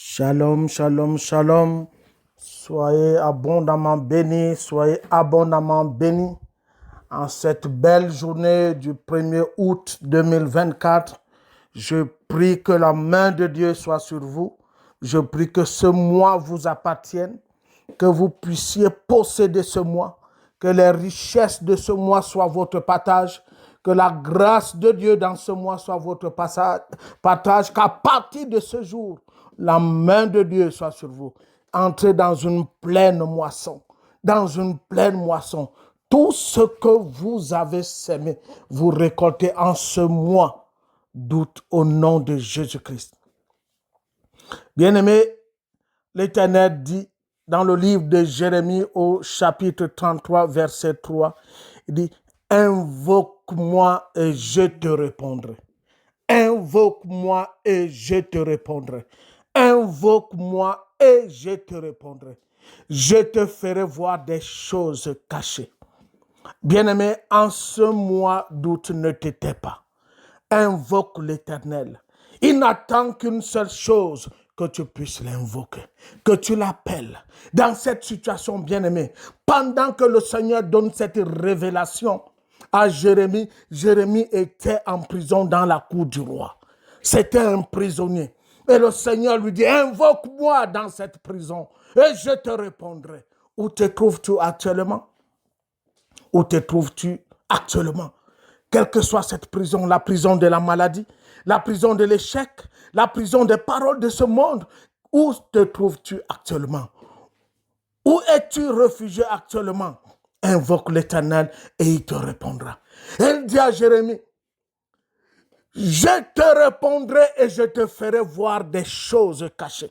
Shalom, shalom, shalom. Soyez abondamment bénis, soyez abondamment bénis en cette belle journée du 1er août 2024. Je prie que la main de Dieu soit sur vous. Je prie que ce mois vous appartienne, que vous puissiez posséder ce mois, que les richesses de ce mois soient votre partage, que la grâce de Dieu dans ce mois soit votre partage, qu'à partir de ce jour, la main de Dieu soit sur vous. Entrez dans une pleine moisson, dans une pleine moisson. Tout ce que vous avez sémé, vous récoltez en ce mois d'août au nom de Jésus-Christ. Bien-aimés, l'Éternel dit dans le livre de Jérémie au chapitre 33, verset 3, il dit « Invoque-moi et je te répondrai. Invoque-moi et je te répondrai. Invoque-moi et je te répondrai. Je te ferai voir des choses cachées. » Bien-aimé, en ce mois d'août, ne t'étais pas. Invoque l'Éternel. Il n'attend qu'une seule chose, que tu puisses l'invoquer, que tu l'appelles. Dans cette situation, bien-aimé, pendant que le Seigneur donne cette révélation à Jérémie, Jérémie était en prison dans la cour du roi. C'était un prisonnier. Et le Seigneur lui dit, invoque-moi dans cette prison et je te répondrai. Où te trouves-tu actuellement? Où te trouves-tu actuellement? Quelle que soit cette prison, la prison de la maladie, la prison de l'échec, la prison des paroles de ce monde, où te trouves-tu actuellement? Où es-tu réfugié actuellement? Invoque l'Éternel et il te répondra. Il dit à Jérémie, je te répondrai et je te ferai voir des choses cachées,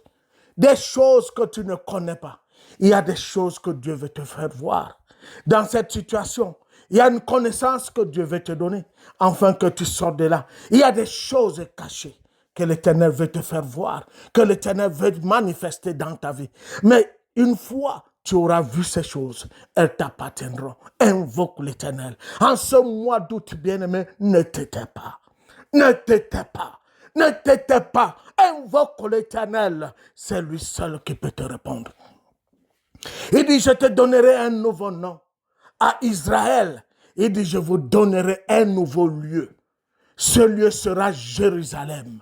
des choses que tu ne connais pas. Il y a des choses que Dieu veut te faire voir. Dans cette situation, il y a une connaissance que Dieu veut te donner, afin que tu sortes de là. Il y a des choses cachées que l'Éternel veut te faire voir, que l'Éternel veut manifester dans ta vie. Mais une fois tu auras vu ces choses, elles t'appartiendront. Invoque l'Éternel. En ce mois d'août, bien-aimé, ne t'étais pas. Ne t'étais pas. Ne t'étais pas. Invoque l'Éternel. C'est lui seul qui peut te répondre. Il dit, je te donnerai un nouveau nom. À Israël, il dit, je vous donnerai un nouveau lieu. Ce lieu sera Jérusalem.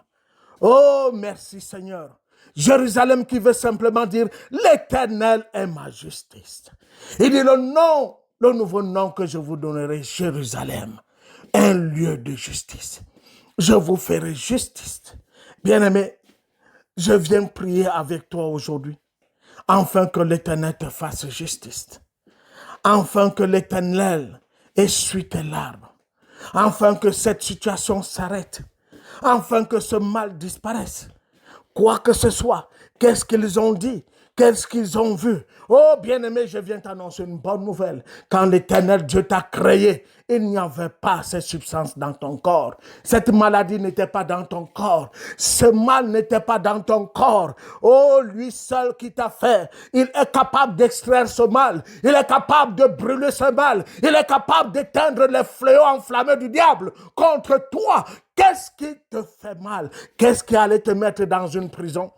Oh, merci Seigneur. Jérusalem qui veut simplement dire, l'Éternel est ma justice. Il dit, le nouveau nom que je vous donnerai, Jérusalem, un lieu de justice. Je vous ferai justice. Bien-aimé, je viens prier avec toi aujourd'hui, afin que l'Éternel te fasse justice. Afin que l'Éternel essuie tes larmes. Afin que cette situation s'arrête. Afin que ce mal disparaisse. Quoi que ce soit, qu'est-ce qu'ils ont dit? Qu'est-ce qu'ils ont vu? Oh, bien-aimé, je viens t'annoncer une bonne nouvelle. Quand l'Éternel Dieu t'a créé, il n'y avait pas cette substance dans ton corps. Cette maladie n'était pas dans ton corps. Ce mal n'était pas dans ton corps. Oh, lui seul qui t'a fait, il est capable d'extraire ce mal. Il est capable de brûler ce mal. Il est capable d'éteindre les fléaux enflammés du diable contre toi. Qu'est-ce qui te fait mal? Qu'est-ce qui allait te mettre dans une prison?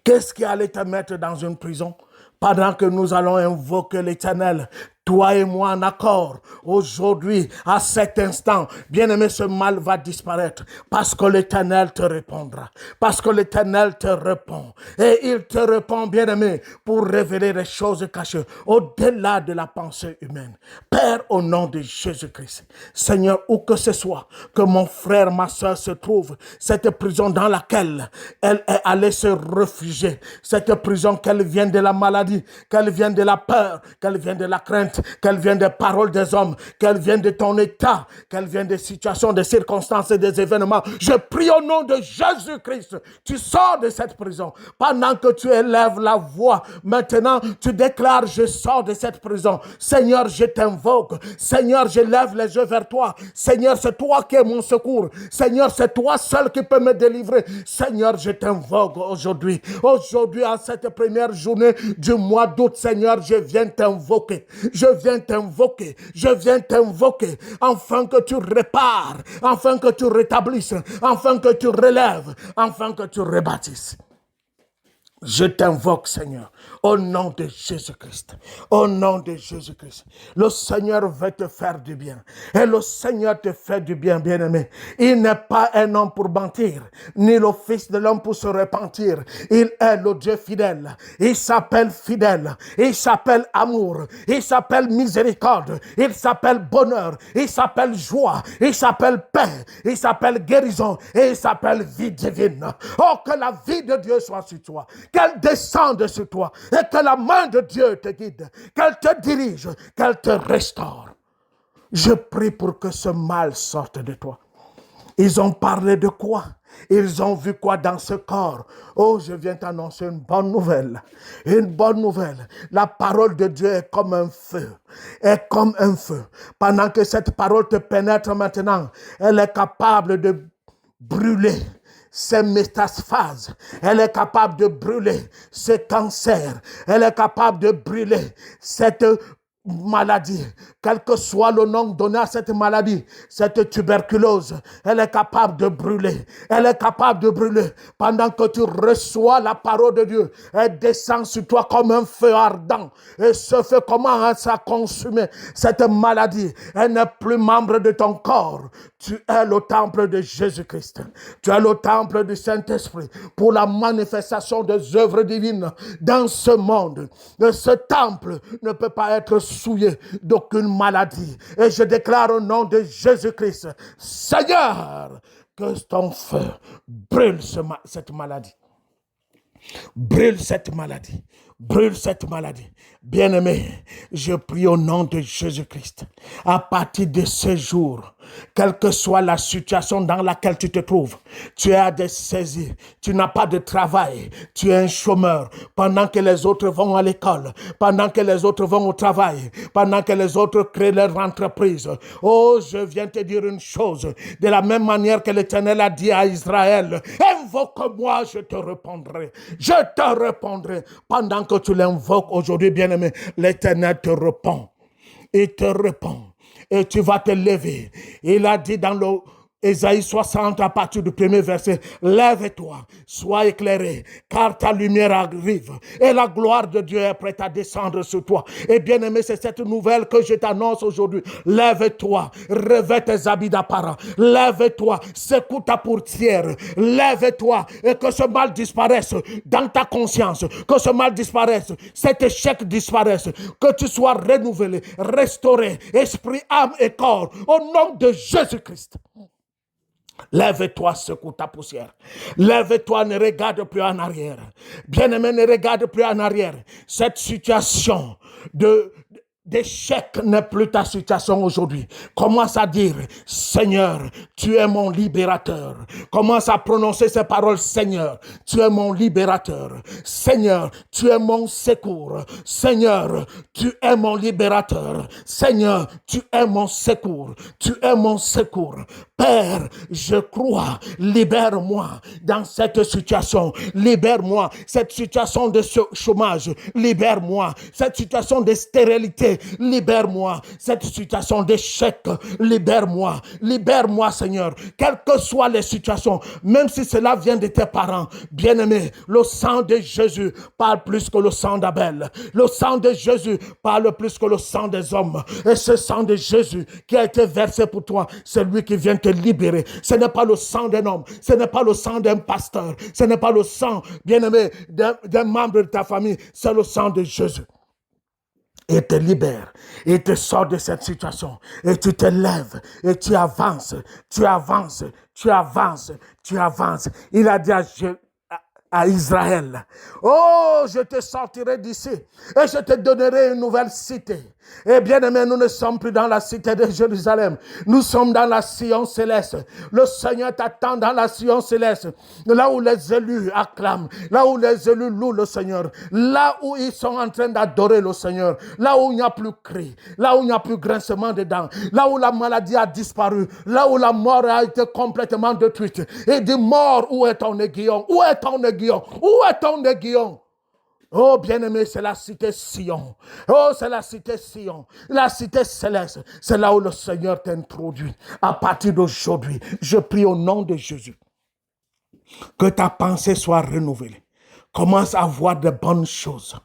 Qu'est-ce qui allait te mettre dans une prison? Pendant que nous allons invoquer l'Éternel, toi et moi en accord, aujourd'hui, à cet instant, bien-aimé, ce mal va disparaître parce que l'Éternel te répondra, parce que l'Éternel te répond. Et il te répond, bien-aimé, pour révéler les choses cachées au-delà de la pensée humaine. Père, au nom de Jésus-Christ, Seigneur, où que ce soit, que mon frère, ma soeur se trouve, cette prison dans laquelle elle est allée se réfugier, cette prison qu'elle vient de la maladie, qu'elle vient de la peur, qu'elle vient de la crainte, qu'elle vienne des paroles des hommes, qu'elle vienne de ton état, qu'elle vienne des situations, des circonstances et des événements. Je prie au nom de Jésus-Christ, tu sors de cette prison. Pendant que tu élèves la voix, maintenant tu déclares, je sors de cette prison. Seigneur, je t'invoque. Seigneur, je lève les yeux vers toi. Seigneur, c'est toi qui es mon secours. Seigneur, c'est toi seul qui peux me délivrer. Seigneur, je t'invoque aujourd'hui. Aujourd'hui, en cette première journée du mois d'août, Seigneur, je viens t'invoquer. Je viens t'invoquer, je viens t'invoquer, afin que tu répares, afin que tu rétablisses, afin que tu relèves, afin que tu rebâtisses. Je t'invoque, Seigneur, au nom de Jésus-Christ. Au nom de Jésus-Christ. Le Seigneur veut te faire du bien. Et le Seigneur te fait du bien, bien-aimé. Il n'est pas un homme pour mentir, ni le Fils de l'homme pour se repentir. Il est le Dieu fidèle. Il s'appelle fidèle. Il s'appelle amour. Il s'appelle miséricorde. Il s'appelle bonheur. Il s'appelle joie. Il s'appelle paix. Il s'appelle guérison. Et il s'appelle vie divine. Oh, que la vie de Dieu soit sur toi. Qu'elle descende sur toi et que la main de Dieu te guide, qu'elle te dirige, qu'elle te restaure. Je prie pour que ce mal sorte de toi. Ils ont parlé de quoi? Ils ont vu quoi dans ce corps? Oh, je viens t'annoncer une bonne nouvelle. Une bonne nouvelle. La parole de Dieu est comme un feu. Est comme un feu. Pendant que cette parole te pénètre maintenant, elle est capable de brûler ces métastases, elle est capable de brûler ces cancers, elle est capable de brûler cette maladie, quel que soit le nom donné à cette maladie, cette tuberculose, elle est capable de brûler, elle est capable de brûler. Pendant que tu reçois la parole de Dieu, elle descend sur toi comme un feu ardent, et ce feu commence à consumer cette maladie. Elle n'est plus membre de ton corps. Tu es le temple de Jésus-Christ, tu es le temple du Saint-Esprit pour la manifestation des œuvres divines dans ce monde. Ce temple ne peut pas être souillé d'aucune maladie. Et je déclare au nom de Jésus-Christ, Seigneur, que ton feu brûle cette maladie. Brûle cette maladie. Brûle cette maladie. Bien-aimé, je prie au nom de Jésus-Christ. À partir de ce jour, quelle que soit la situation dans laquelle tu te trouves, tu as des saisies, tu n'as pas de travail, tu es un chômeur, pendant que les autres vont à l'école, pendant que les autres vont au travail, pendant que les autres créent leur entreprise. Oh, je viens te dire une chose, de la même manière que l'Éternel a dit à Israël, invoque-moi, je te répondrai. Je te répondrai. Pendant que tu l'invoques aujourd'hui, bien-aimé, l'Éternel te répond. Il te répond. Et tu vas te lever. Il a dit dans le Ésaïe 60 à partir du premier verset, lève-toi, sois éclairé, car ta lumière arrive et la gloire de Dieu est prête à descendre sur toi. Et bien aimé, c'est cette nouvelle que je t'annonce aujourd'hui. Lève-toi, revêt tes habits d'apparat, lève-toi, secoue ta portière, lève-toi et que ce mal disparaisse dans ta conscience, que ce mal disparaisse, cet échec disparaisse, que tu sois renouvelé, restauré, esprit, âme et corps, au nom de Jésus-Christ. Lève-toi, secoue ta poussière. Lève-toi, ne regarde plus en arrière. Bien-aimé, ne regarde plus en arrière. Cette situation d'échec n'est plus ta situation aujourd'hui. Commence à dire, Seigneur, tu es mon libérateur. Commence à prononcer ces paroles, Seigneur, tu es mon libérateur. Seigneur, tu es mon secours. Seigneur, tu es mon libérateur. Seigneur, tu es mon secours. Tu es mon secours. Père, je crois, libère-moi dans cette situation. Libère-moi cette situation de chômage. Libère-moi cette situation de stérilité. Libère-moi cette situation d'échec. Libère-moi. Libère-moi, Seigneur. Quelles que soient les situations, même si cela vient de tes parents, bien-aimés, le sang de Jésus parle plus que le sang d'Abel. Le sang de Jésus parle plus que le sang des hommes. Et ce sang de Jésus qui a été versé pour toi, c'est lui qui vient te libérer. Ce n'est pas le sang d'un homme, ce n'est pas le sang d'un pasteur, ce n'est pas le sang, bien-aimé, d'un membre de ta famille, c'est le sang de Jésus. Et te libère, et te sort de cette situation, et tu te lèves, et tu avances, tu avances, tu avances, tu avances. Il a dit à Israël, oh, je te sortirai d'ici, et je te donnerai une nouvelle cité. Et bien aimé, nous ne sommes plus dans la cité de Jérusalem. Nous sommes dans la Sion céleste. Le Seigneur t'attend dans la Sion céleste. Là où les élus acclament. Là où les élus louent le Seigneur. Là où ils sont en train d'adorer le Seigneur. Là où il n'y a plus cri. Là où il n'y a plus grincement de dents. Là où la maladie a disparu. Là où la mort a été complètement détruite. Et dit, mort, où est ton aiguillon? Où est ton aiguillon? Où est ton aiguillon? Oh, bien-aimé, c'est la cité Sion. Oh, c'est la cité Sion. La cité céleste. C'est là où le Seigneur t'introduit. À partir d'aujourd'hui, je prie au nom de Jésus que ta pensée soit renouvelée. Commence à voir de bonnes choses.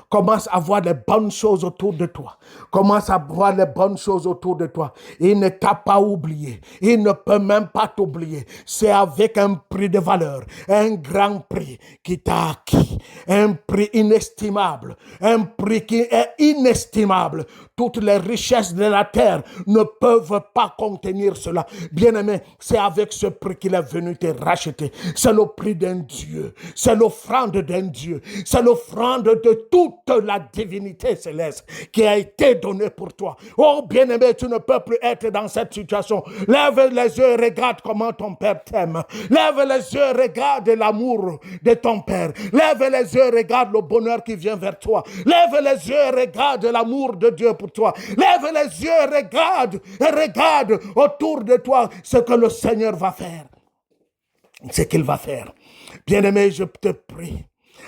Commence à voir les bonnes choses autour de toi. Commence à voir les bonnes choses autour de toi. Il ne t'a pas oublié. Il ne peut même pas t'oublier. C'est avec un prix de valeur, un grand prix qui t'a acquis. Un prix inestimable. Un prix qui est inestimable. Toutes les richesses de la terre ne peuvent pas contenir cela. Bien-aimé, c'est avec ce prix qu'il est venu te racheter. C'est le prix d'un Dieu. C'est l'offrande d'un Dieu. C'est l'offrande de toute la divinité céleste qui a été donnée pour toi. Oh bien-aimé, tu ne peux plus être dans cette situation. Lève les yeux et regarde comment ton Père t'aime. Lève les yeux et regarde l'amour de ton Père. Lève les yeux et regarde le bonheur qui vient vers toi. Lève les yeux et regarde l'amour de Dieu pour toi. Lève les yeux et regarde autour de toi ce que le Seigneur va faire. Ce qu'il va faire. Bien-aimé, je te prie.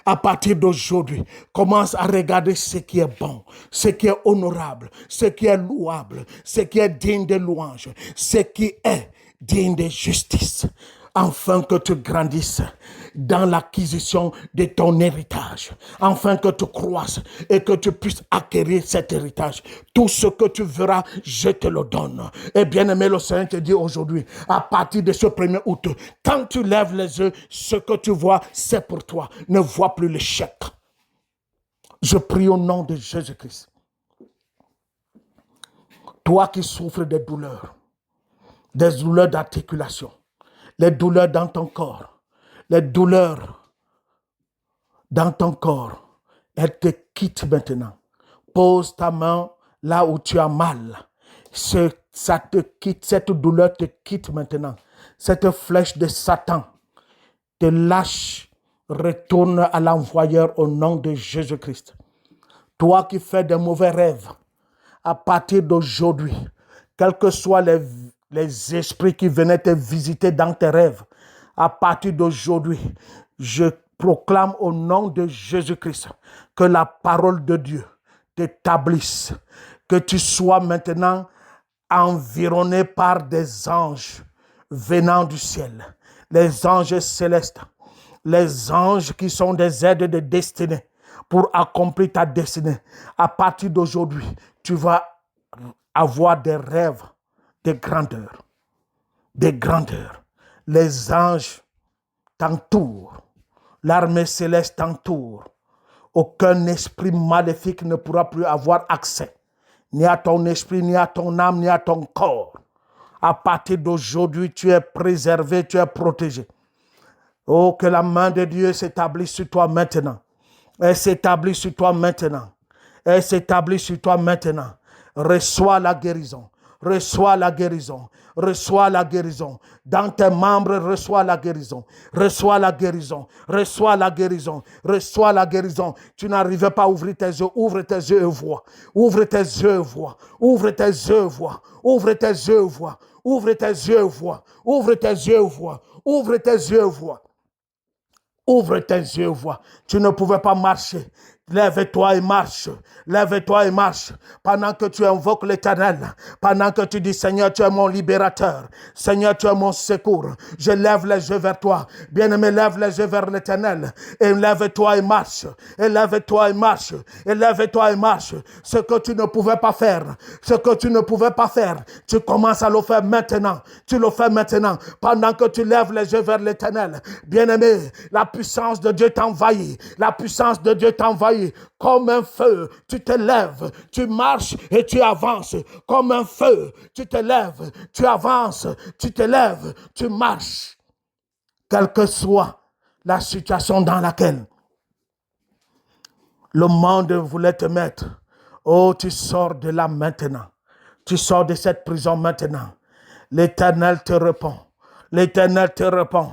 À partir d'aujourd'hui, commence à regarder ce qui est bon, ce qui est honorable, ce qui est louable, ce qui est digne de louange, ce qui est digne de justice, afin que tu grandisses dans l'acquisition de ton héritage, afin que tu croisses et que tu puisses acquérir cet héritage. Tout ce que tu verras, je te le donne. Et bien aimé, le Seigneur te dit aujourd'hui, à partir de ce 1er août, quand tu lèves les yeux, ce que tu vois, c'est pour toi. Ne vois plus l'échec. Je prie au nom de Jésus-Christ. Toi qui souffres des douleurs d'articulation, les douleurs dans ton corps, les douleurs dans ton corps, elles te quittent maintenant. Pose ta main là où tu as mal. Ça te quitte, cette douleur te quitte maintenant. Cette flèche de Satan te lâche, retourne à l'envoyeur au nom de Jésus-Christ. Toi qui fais des mauvais rêves, à partir d'aujourd'hui, quels que soient les esprits qui venaient te visiter dans tes rêves, à partir d'aujourd'hui, je proclame au nom de Jésus-Christ que la parole de Dieu t'établisse, que tu sois maintenant environné par des anges venant du ciel, les anges célestes, les anges qui sont des aides de destinée pour accomplir ta destinée. À partir d'aujourd'hui, tu vas avoir des rêves de grandeur, de grandeur. Les anges t'entourent, l'armée céleste t'entoure. Aucun esprit maléfique ne pourra plus avoir accès, ni à ton esprit, ni à ton âme, ni à ton corps. À partir d'aujourd'hui, tu es préservé, tu es protégé. Oh, que la main de Dieu s'établisse sur toi maintenant. Elle s'établit sur toi maintenant. Elle s'établit sur toi maintenant. Reçois la guérison. Reçois la guérison. Reçois la guérison. Dans tes membres, reçois la guérison. Reçois la guérison. Reçois la guérison. Reçois la guérison. Tu n'arrives pas à ouvrir tes yeux. Ouvre tes yeux et vois. Ouvre tes yeux et vois. Ouvre tes yeux et vois. Ouvre tes yeux et vois. Ouvre tes yeux et vois. Ouvre tes yeux et vois. Ouvre tes yeux et vois. Ouvre tes yeux et vois. Tu ne pouvais pas marcher. Lève-toi et marche. Lève-toi et marche. Pendant que tu invoques l'Éternel, pendant que tu dis, Seigneur, tu es mon libérateur. Seigneur, tu es mon secours. Je lève les yeux vers toi. Bien-aimé, lève les yeux vers l'Éternel. Et lève-toi et marche. Et lève-toi et marche. Et lève-toi et marche. Ce que tu ne pouvais pas faire. Ce que tu ne pouvais pas faire. Tu commences à le faire maintenant. Tu le fais maintenant. Pendant que tu lèves les yeux vers l'Éternel. Bien-aimé, la puissance de Dieu t'envahit. La puissance de Dieu t'envahit. Comme un feu, tu te lèves, tu marches et tu avances. Comme un feu, tu te lèves, tu avances, tu te lèves, tu marches. Quelle que soit la situation dans laquelle le monde voulait te mettre, oh, tu sors de là maintenant. Tu sors de cette prison maintenant. L'Éternel te répond. L'Éternel te répond.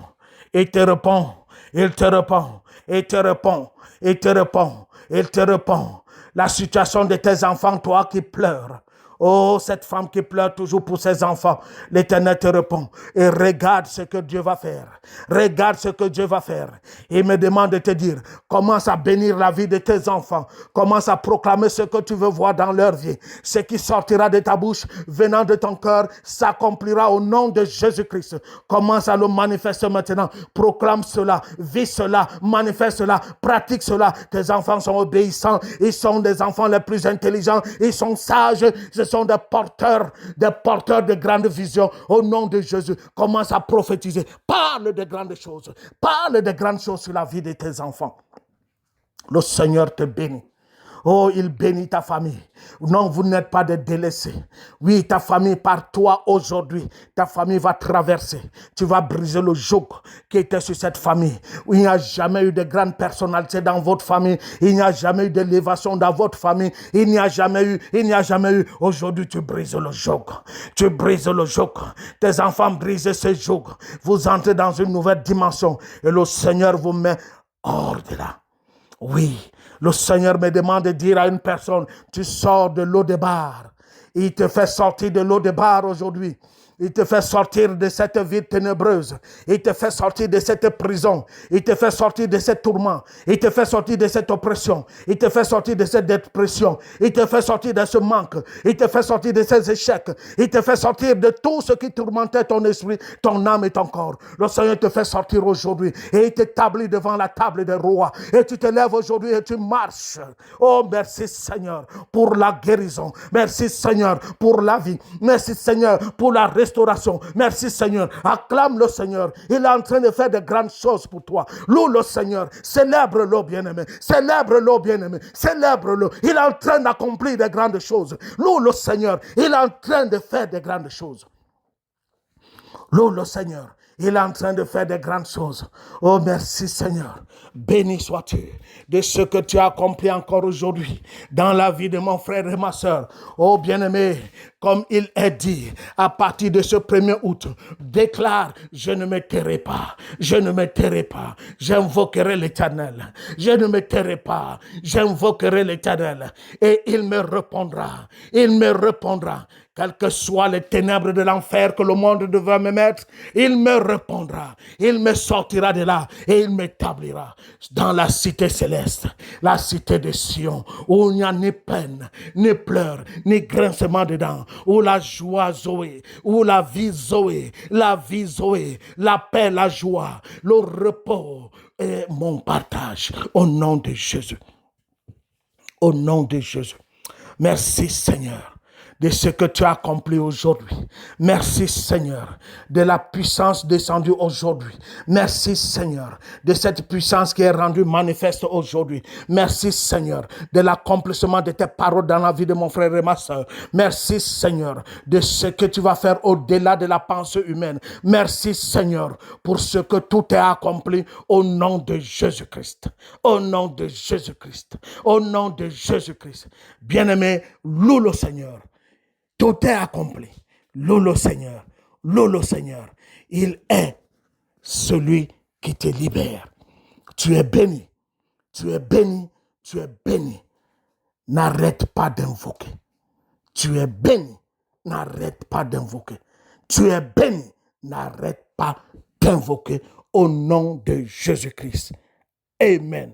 Il te répond. Il te répond. Il te répond. Il te répond. Il te répond. La situation de tes enfants, toi qui pleures. Oh, cette femme qui pleure toujours pour ses enfants, l'Éternel te répond. Et regarde ce que Dieu va faire. Regarde ce que Dieu va faire. Il me demande de te dire, commence à bénir la vie de tes enfants. Commence à proclamer ce que tu veux voir dans leur vie. Ce qui sortira de ta bouche, venant de ton cœur, s'accomplira au nom de Jésus-Christ. Commence à le manifester maintenant. Proclame cela, vis cela, manifeste cela, pratique cela. Tes enfants sont obéissants. Ils sont des enfants les plus intelligents. Ils sont sages. Ce sont des porteurs de grandes visions. Au nom de Jésus, commence à prophétiser. Parle de grandes choses. Parle de grandes choses sur la vie de tes enfants. Le Seigneur te bénit. Oh, il bénit ta famille. Non, vous n'êtes pas des délaissés. Oui, ta famille, par toi aujourd'hui, ta famille va traverser. Tu vas briser le joug qui était sur cette famille. Il n'y a jamais eu de grande personnalité dans votre famille. Il n'y a jamais eu d'élévation dans votre famille. Il n'y a jamais eu. Aujourd'hui, tu brises le joug. Tu brises le joug. Tes enfants brisent ce joug. Vous entrez dans une nouvelle dimension et le Seigneur vous met hors de là. Oui, le Seigneur me demande de dire à une personne, tu sors de l'eau de bar. Il te fait sortir de l'eau de bar aujourd'hui. Il te fait sortir de cette vie ténébreuse. Il te fait sortir de cette prison. Il te fait sortir de ce tourment. Il te fait sortir de cette oppression. Il te fait sortir de cette dépression. Il te fait sortir de ce manque. Il te fait sortir de ces échecs. Il te fait sortir de tout ce qui tourmentait ton esprit, ton âme et ton corps. Le Seigneur te fait sortir aujourd'hui et il t'établit devant la table des rois. Et tu te lèves aujourd'hui et tu marches. Oh, merci Seigneur pour la guérison. Merci Seigneur pour la vie. Merci Seigneur pour la restauration. Merci Seigneur. Acclame le Seigneur. Il est en train de faire de grandes choses pour toi. Loue le Seigneur. Célèbre-le, bien-aimé. Célèbre-le, bien-aimé. Célèbre-le. Il est en train d'accomplir de grandes choses. Loue le Seigneur. Il est en train de faire de grandes choses. Loue le Seigneur. Il est en train de faire de grandes choses. Oh, merci Seigneur. Béni sois-tu de ce que tu as accompli encore aujourd'hui dans la vie de mon frère et ma soeur. Oh, bien-aimé, comme il est dit, à partir de ce 1er août, déclare, je ne me tairai pas, je ne me tairai pas, j'invoquerai l'Éternel. Je ne me tairai pas, j'invoquerai l'Éternel. Et il me répondra, quelles que soient les ténèbres de l'enfer que le monde devait me mettre, il me répondra, il me sortira de là et il m'établira dans la cité céleste, la cité de Sion, où il n'y a ni peine, ni pleurs, ni grincement dedans, où la joie Zoé, où la vie Zoé, la paix, la joie, le repos et mon partage, au nom de Jésus. Au nom de Jésus. Merci Seigneur de ce que tu as accompli aujourd'hui. Merci Seigneur de la puissance descendue aujourd'hui. Merci Seigneur de cette puissance qui est rendue manifeste aujourd'hui. Merci Seigneur de l'accomplissement de tes paroles dans la vie de mon frère et ma soeur. Merci Seigneur de ce que tu vas faire au-delà de la pensée humaine. Merci Seigneur pour ce que tout est accompli au nom de Jésus-Christ. Au nom de Jésus-Christ. Au nom de Jésus-Christ. Bien-aimé, loue le Seigneur. Tout est accompli. Loue le Seigneur. Loue le Seigneur. Il est celui qui te libère. Tu es béni. Tu es béni. Tu es béni. N'arrête pas d'invoquer. Tu es béni. N'arrête pas d'invoquer. Tu es béni. N'arrête pas d'invoquer au nom de Jésus-Christ. Amen.